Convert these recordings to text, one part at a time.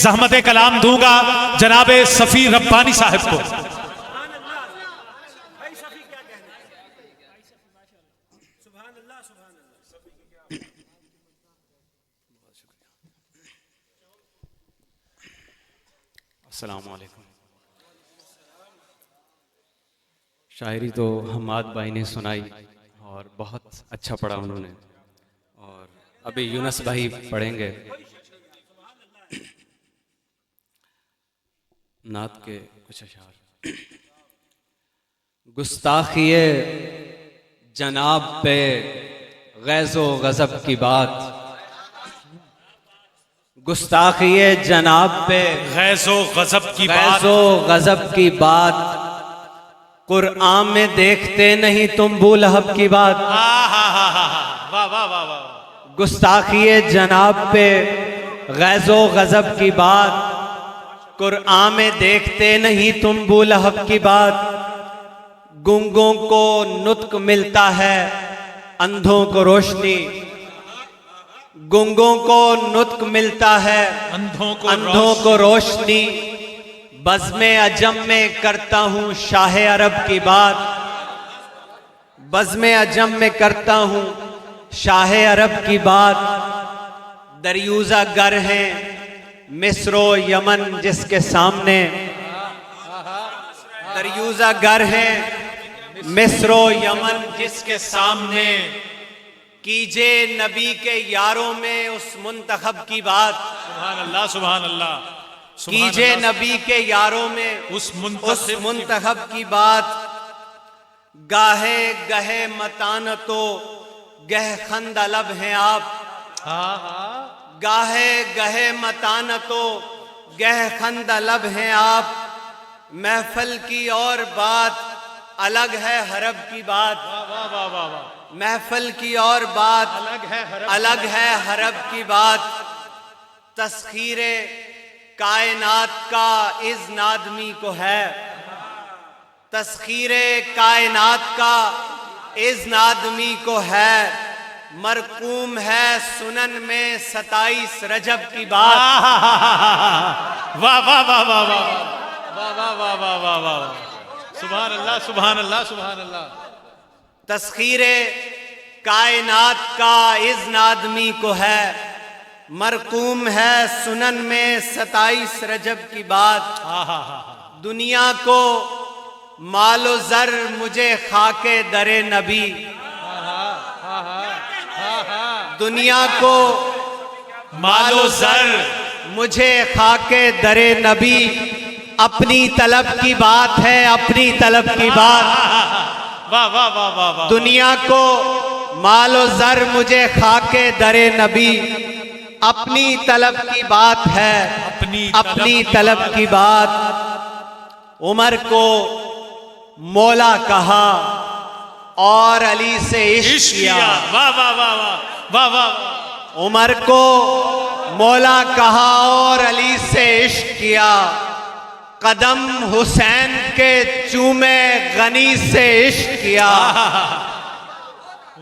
जहमत कलाम दूंगा जनाबे सफी रब्बानी साहब को। अस्सलाम वालेकुम। शायरी तो हम्माद भाई ने सुनाई और बहुत अच्छा पढ़ा उन्होंने, और अभी यूनस भाई पढ़ेंगे नात के कुछ अशार। गुस्ताखिए जनाब पे गैज़ो गज़ब की बात, गुस्ताखिए जनाब पे गैज़ो गज़ब की बात, गैज़ो गज़ब की बात, कुरआन में देखते नहीं तुम अबू लहब की बात। वाह वाह वाह वाह। गुस्ताखिए जनाब पे गैज़ो गज़ब की बात, कुरआन में देखते नहीं तुम अबू लहब की बात। गूंगों को नुत्क मिलता है अंधों को रोशनी, गूंगों को नुत्क मिलता है अंधों को रोशनी। बज़्म अजम में करता हूँ शाह अरब की बात, बज़्म अजम में करता हूँ शाह अरब की बात। दरियूज़ा गर हैं मिस्रो यमन जिसके सामने, दरियूज़ा गर हैं मिस्रो यमन जिसके सामने। कीजे नबी के यारों में उस मुंतखब की बात, सुभान अल्लाह सुभान अल्लाह। कीजे नबी के यारों में उस मुंतखब की बात। गाहे गहे मतानतो गह खंदलब हैं आप, गाहे गहे मतानतो गह खंदलब हैं आप। महफल की और बात अलग है हरब की बात, महफल की और बात अलग है हरब की बात। तस्खीरे कायनात का इज़्न आदमी को है, तस्खीरे कायनात का इज़्न आदमी को है। मरकूम है सुनन में 27 रजब की बात। वाह वाह वाह वाह वाह वाह वाह वाह वाह वाह। सुभान अल्लाह सुभान अल्लाह सुभान अल्लाह। तस्खीरे कायनात का इज़्न आदमी को है, मरकूम है सुनन में 27 रजब की बात। दुनिया को मालो ज़र मुझे खाके दरे नबी, दुनिया को मालो ज़र मुझे खाके दरे नबी। अपनी तलब की बात है अपनी तलब की बात। वाह वाह वाह वाह वाह। दुनिया को मालो ज़र मुझे खाके दरे नबी, अपनी तलब की बात है अपनी तलब की बात। उमर को मौला कहा और अली से इश्क किया। वाह वाह वाह वाह वाह वाह। उमर को मौला कहा और अली से इश्क किया। कदम हुसैन के चूमे गनी से इश्क किया।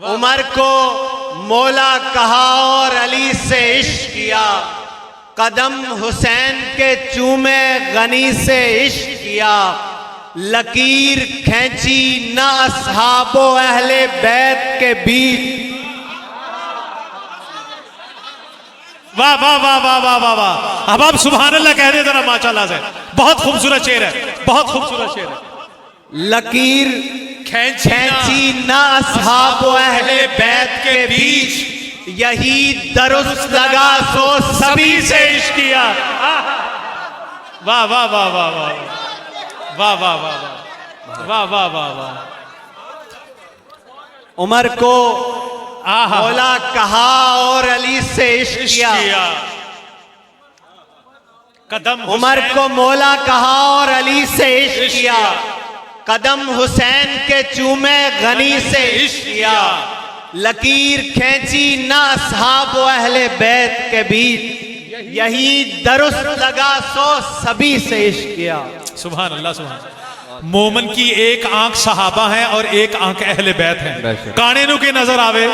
उमर को मौला कहा और अली से इश्क किया। कदम हुसैन के चूमे गनी से इश्क किया। लकीर खींची ना अस्हाबो अहले बैत के बीच। वाह वाह वाह वाह वाह वाह वाह। अब आप सुभान अल्लाह कह दे जरा माशाल्लाह से। बहुत खूबसूरत शेर है, बहुत खूबसूरत शेर है। लकीर खींची ना अस्हाबो अहले बैत के बीच, यही दुरुस्त लगा सो सभी से इश्क किया। वाह वाह वाह वाह वाह वाह वाह वाह वाह वाह वाह वाह। उमर को मौला कहा और अली से इश्क किया। कदम उमर को मौला कहा और अली से इश्क किया। कदम हुसैन के चूमे गनी से इश्क किया। लकीर खींची ना अस्हाब व अहले बैत के बीच, यही दुरुस्त लगा सो सभी से इश्क किया। सुभान अल्लाह सुभान। मोमन की एक आंख सहाबा है और एक आंख अहले बैत है। काने नु के नजर आवे।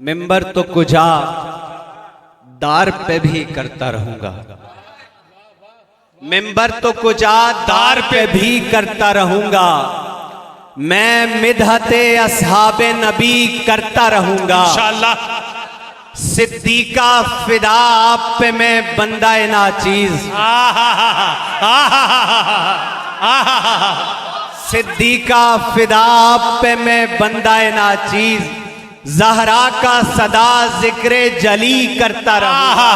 मिंबर तो कुजा दार पे भी करता रहूंगा। मिंबर तो कुजा दार पे भी करता रहूंगा। मैं मिदहते असहाबे नबी करता रहूंगा। इंशाअल्लाह। सिद्दीका फिदा आप पे मैं बंदा नाचीज। सिद्दीका फिदा आप पे मैं बंदा नाचीज। ज़हरा का सदा जिक्र जली करता रहूंगा।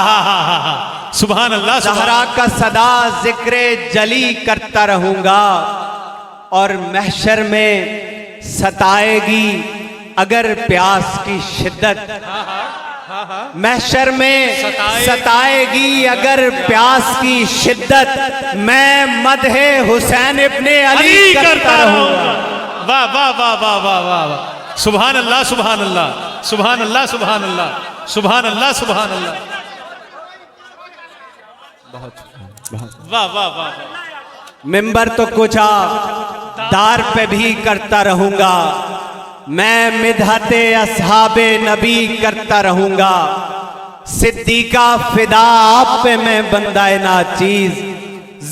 सुभान अल्लाह। ज़हरा का सदा जिक्र जली करता रहूंगा। और महशर में सताएगी अगर प्यास की शिद्दत। महशर में सताएगी अगर प्यास की शिद्दत। मैं मदहे हुसैन इब्ने अली करता रहूंगा। वाह वाह वाह वाह वाह वाह वाह। सुभान अल्लाह सुभान अल्लाह सुभान अल्लाह सुभान अल्लाह सुभान अल्लाह सुभान अल्लाह। वाह वाह वाह। मिंबर तो कुचा दार पे भी करता रहूंगा। मैं मिदहते असहाबे नबी करता रहूंगा। सिद्दीका फिदा आप पे मैं बंदा नाचीज।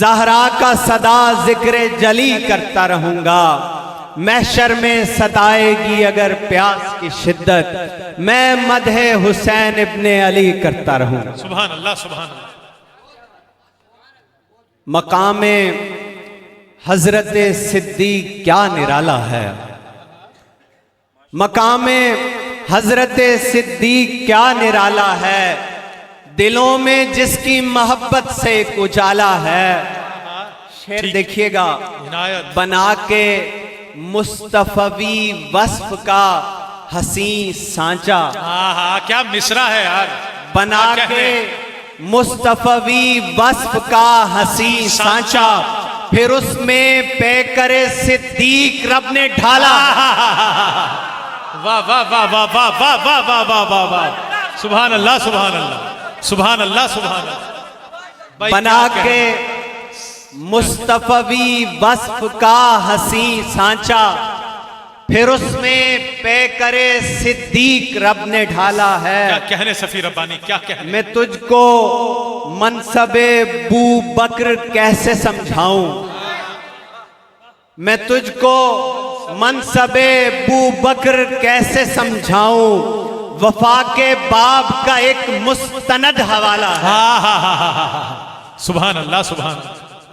ज़हरा का सदा जिक्र जली करता रहूंगा। महशर में सताएगी अगर प्यास की शिद्दत। मैं मदहे हुसैन इब्ने अली करता रहूंगा। सुभान अल्लाह सुभान अल्लाह। मकामे हजरत सिद्दीक क्या निराला है। मकामे हजरत सिद्दीक क्या निराला है। दिलों में जिसकी मोहब्बत से एक उजाला है। शेर देखिएगा। बना के मुस्तफवी वस्फ का हसी सांचा। क्या मिसरा है यार। बना के मुस्तफवी वस्फ का हसी सांचा। फिर उसमें पैकरे सिद्दीक रब ने ढाला। वाह वाह वाह वाह वाह वाह वाह वाह वाह वाह वाह। सुभान अल्लाह सुभान अल्लाह सुभान अल्लाह सुभान अल्लाह। बना के मुस्तफवी वस्फ का हसी सांचा। फिर उसमें पैकरे सिद्दीक रब ने ढाला है। क्या कहने सफी रब्बानी क्या कहने। मैं तुझको मनसबे बू बकर कैसे समझाऊं। मैं तुझको मनसबे बू बकर कैसे समझाऊं। वफा के बाब का एक मुस्तनद हवाला है। सुभान अल्लाह सुभान।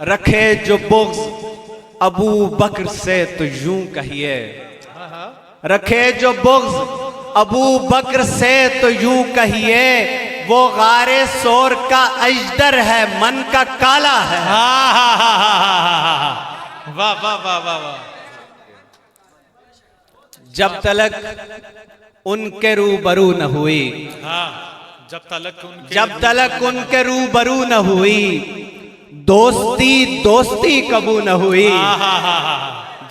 रखे जो बुग़्ज़ अबू बकर से तो यूं कहिए। रखे जो बुग़्ज़ अबू बकर से तो यूं कहिए। वो गारे सोर का अजदर है मन का काला है। वाह वाह वाह वाह वाह। जब तलक उनके रूबरू न हुई। जब तलक उनके रूबरू न हुई। दोस्ती दोस्ती कबू न हुई।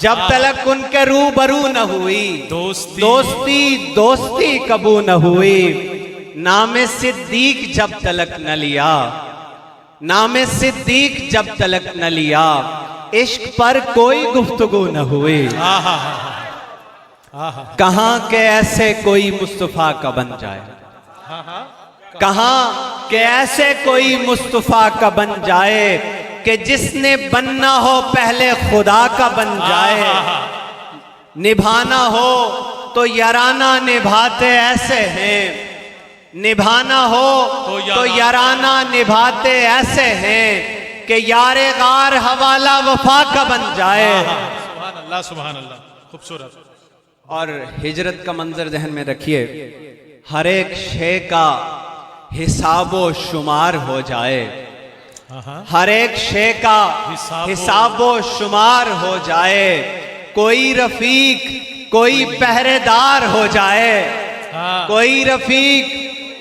जब तलक उनके रूबरू न हुई। दोस्ती दोस्ती कबू न हुई। नाम सिद्दीक जब तलक न लिया। नाम सिद्दीक जब तलक न लिया। इश्क पर कोई गुफ्तगू न हुई। कहां के ऐसे कोई मुस्तफा का बन जाए। कहां के ऐसे कोई मुस्तफा का बन जाए कि जिसने बनना हो पहले खुदा का बन जाए। निभाना हो तो याराना निभाते ऐसे हैं। निभाना हो तो याराना निभाते ऐसे हैं कि यारे गार हवाला वफा का बन जाए। सुभान अल्लाह सुभान अल्लाह। खूबसूरत। और हिजरत का मंजर जहन में रखिए। हर एक शे का हिसाबो शुमार हो जाए। हर एक शे का हिसाबो शुमार हो जाए। कोई रफीक कोई पहरेदार हो जाए। कोई रफीक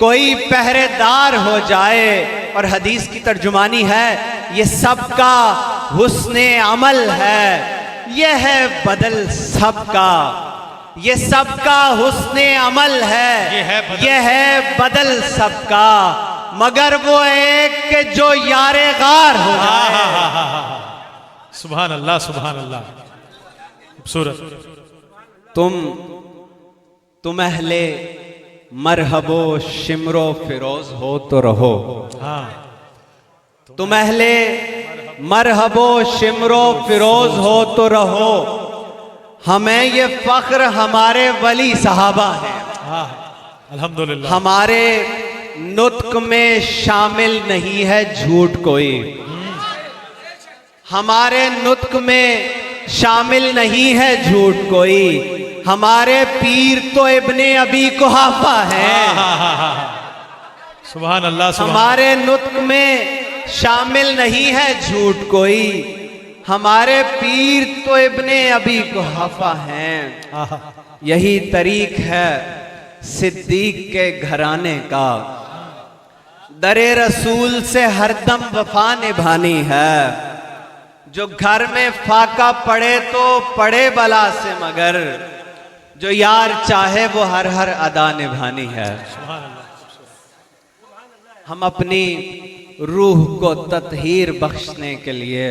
कोई पहरेदार हो जाए। और हदीस की तर्जुमानी है ये सबका हुस्ने अमल है। यह है बदल सबका। ये सबका हुस्ने अमल है। ये है बदल सबका। मगर वो एक के जो यारे गार हो जाए। सुभान अल्लाह सुभान अल्लाह। खूबसूरत। तुम अहले मरहबो शिमरो फिरोज हो तो रहो। हाँ तुम अहले मरहबो शिमरो फिरोज हो तो रहो। हमें ये फख्र हमारे वली साहबा है। हाँ अल्हम्दुलिल्लाह। हमारे नुत्क में शामिल नहीं है झूठ कोई। हमारे नुत्क में शामिल नहीं है झूठ कोई। हमारे पीर तो इब्ने अबी कुहाफा है। सुभान अल्लाह। हमारे नुत्क में शामिल नहीं है झूठ कोई। हमारे पीर तो इब्ने अबी कुहाफा हैं। यही तरीक है सिद्दीक के घराने का। दरे रसूल से हरदम वफा निभानी है। जो घर में फाका पड़े तो पड़े बला से, मगर जो यार चाहे वो हर हर अदा निभानी है। हम अपनी रूह को तत्हीर बख्शने के लिए,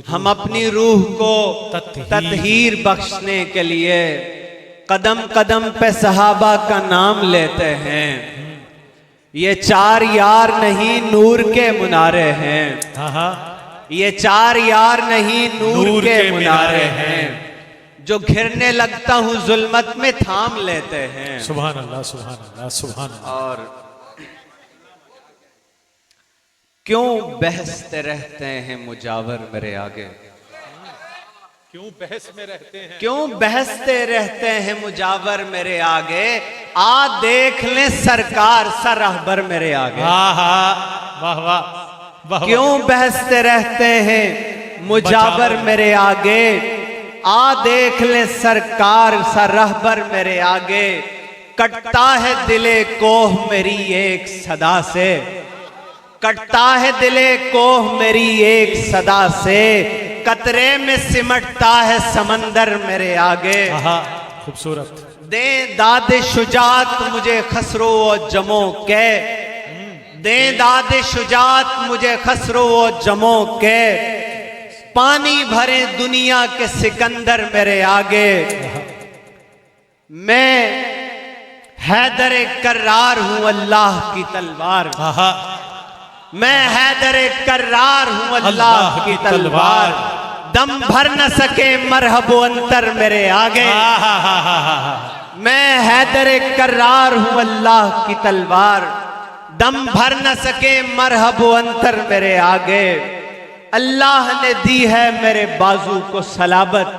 हम अपनी रूह को तत्हीर बख्शने के लिए कदम कदम पे सहाबा का नाम लेते हैं। ये चार यार नहीं नूर के मुनारे हैं। ये चार यार नहीं नूर के मुनारे हैं। जो घिरने लगता हूं जुल्मत में थाम लेते हैं। सुभान अल्लाह सुभान अल्लाह सुभान अल्लाह। और क्यों बहसते रहते हैं मुजावर मेरे आगे। क्यों बहस में रहते हैं, क्यों बहसते रहते हैं मुजावर मेरे आगे। आ देख ले सरकार सरहबर मेरे आगे। हाँ हाँ वाह वाह। क्यों बहसते रहते हैं मुजावर मेरे आगे। आ देख ले सरकार सरहबर मेरे आगे। कटता है दिले कोह मेरी एक सदा से। कटता है दिले कोह मेरी एक सदा से। कतरे में सिमटता है समंदर मेरे आगे। खूबसूरत। दे दादे शुजात मुझे खसरो और जमो के। दे दादे शुजात मुझे खसरो और जमो के। पानी भरे दुनिया के सिकंदर मेरे आगे। मैं हैदर कर्रार हूं अल्लाह की तलवार। मैं हैदर कर्रार हूं अल्लाह की तलवार। दम भर न सके मरहबो अंतर मेरे आगे। मैं हैदर कर्रार हूं अल्लाह की तलवार। दम भर न सके मरहबो अंतर मेरे आगे। अल्लाह ने दी है मेरे बाजू को सलाबत।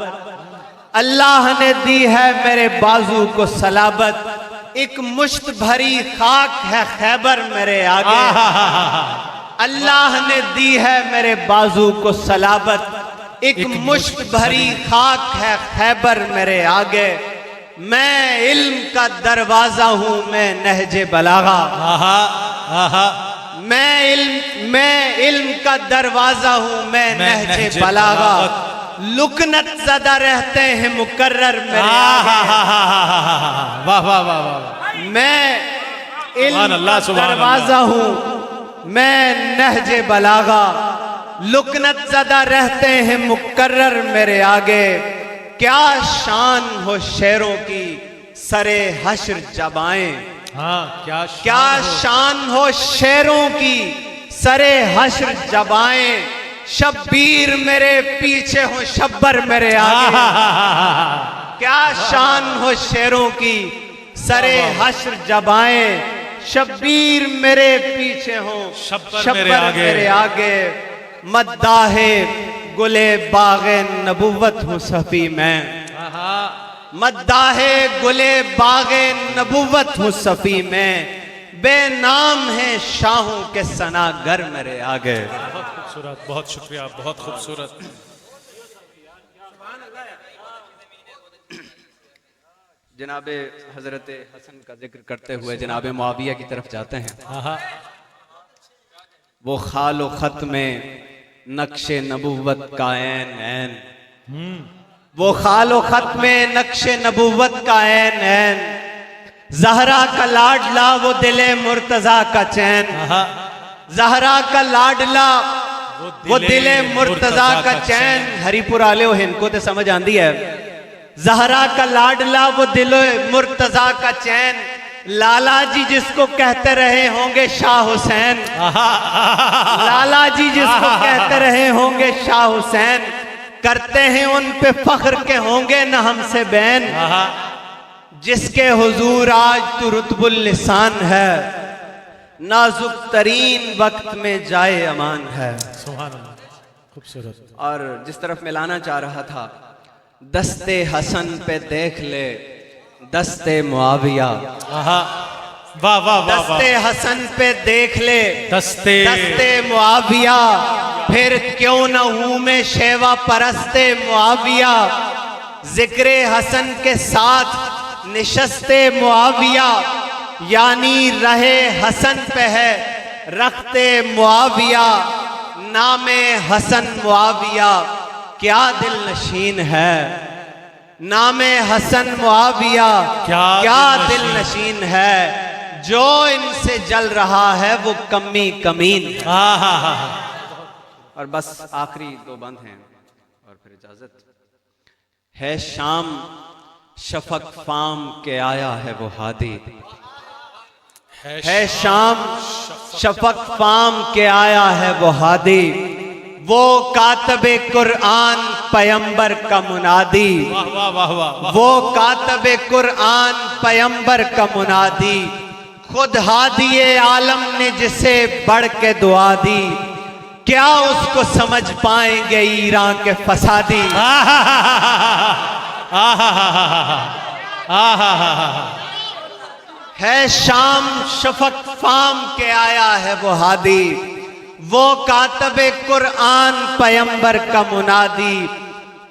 अल्लाह ने दी है मेरे बाजू को सलाबत। एक मुश्त भरी खाक है खैबर मेरे आगे। अल्लाह ने दी है मेरे बाजू को सलाबत। एक मुश्त भरी खाक है खैबर मेरे आगे। मैं इल्म का दरवाजा हूं मैं नहजे बलागा। मैं इल्म का दरवाजा हूं मैं नहजे बलागा। लुकनत ज़दा रहते हैं मुकर्रर मेरे आगे। वाह वाह वाह वाह। मैं इल्म का दरवाजा हूं मैं नहजे बलागा। लुकनत ज़दा रहते हैं मुकर्रर मेरे आगे। क्या शान हो शेरों की सरे हश्र जबाएं। क्या शान हो शेरों की सरे हश्र जबाएं। शब्बीर मेरे पीछे हो शब्बर मेरे आगे। क्या शान हो शेरों की सरे हश्र जबाएं। शब्बीर मेरे पीछे हो शब्बर मेरे आगे। मद्दाहे गुले बागे नबुव्वत हूं सफी मैं। मद्दाहे गुले बागे नबुव्वत हूं सफी मैं। बेनाम है शाहों के सनागर मेरे आगे। बहुत खूबसूरत। बहुत शुक्रिया। बहुत खूबसूरत। जनाबे हजरत हसन का जिक्र करते हुए जनाबे मुआविया की तरफ जाते हैं। वो खालो खत में नक्शे नबुव्वत का ऐन। वो खालो खत में नक्शे नबुव्वत का ऐन। जहरा का लाडला वो दिले मुर्तजा का चैन। जहरा का लाडला वो दिले मुर्तजा का चैन। हरिपुर आले हो इनको तो समझ आंदी है। जहरा का लाडला वो दिलो मुर्तजा का चैन, लाला जी जिसको कहते रहे होंगे शाह हुसैन, लाला जी जिसको कहते रहे होंगे शाह हुसैन, करते हैं उन पे फख्र के होंगे न हमसे बैन, जिसके हुजूर आज तू रुतबुल लिसान है, नाजुक तरीन वक्त में जाए अमान है। सुभान अल्लाह, खूबसूरत। और जिस तरफ मैं लाना चाह रहा था, दस्ते हसन पे देख ले दस्ते मुआविया, वाह वाह वाह वाह, दस्ते हसन पे देख ले दस्ते मुआविया, फिर क्यों न हूं मैं शेवा परस्ते मुआविया, जिक्रे हसन के साथ निशस्ते मुआविया, यानी रहे हसन पे है रखते मुआविया, नामे हसन मुआविया क्या दिल नशीन है, नामे हसन मुआविया क्या दिल नशीन है, जो इनसे जल रहा है वो कमी कमीन। और बस आखिरी दो बंद हैं और फिर इजाजत है। शाम शफक फाम के आया है वो हादी, है शाम शफक फाम के आया है वो हादी, वो कातबे कुरआन पैगंबर का मुनादी, वाह वाह वाह, वो कातबे कुरआन पैगंबर का मुनादी, खुद हादिए आलम ने जिसे बढ़ के दुआ दी, क्या उसको समझ पाएंगे ईरान के फसादी। है शाम शफक फाम के आया है वो हादी, वो कातबे कुरआन पैगंबर का मुनादी,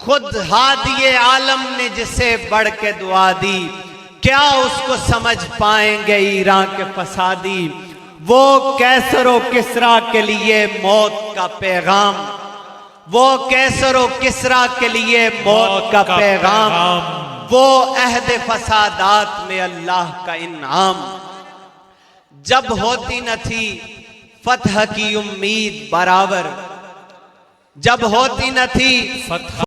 खुद हादिए आलम ने जिसे बढ़ के दुआ दी, क्या उसको समझ पाएंगे ईरान के फसादी। वो कैसरो किसरा के लिए मौत का पैगाम, वो कैसरो किसरा के लिए मौत का पैगाम, वो अहद फसादात में अल्लाह का इनाम, जब होती न थी फतह की उम्मीद बराबर, जब होती न थी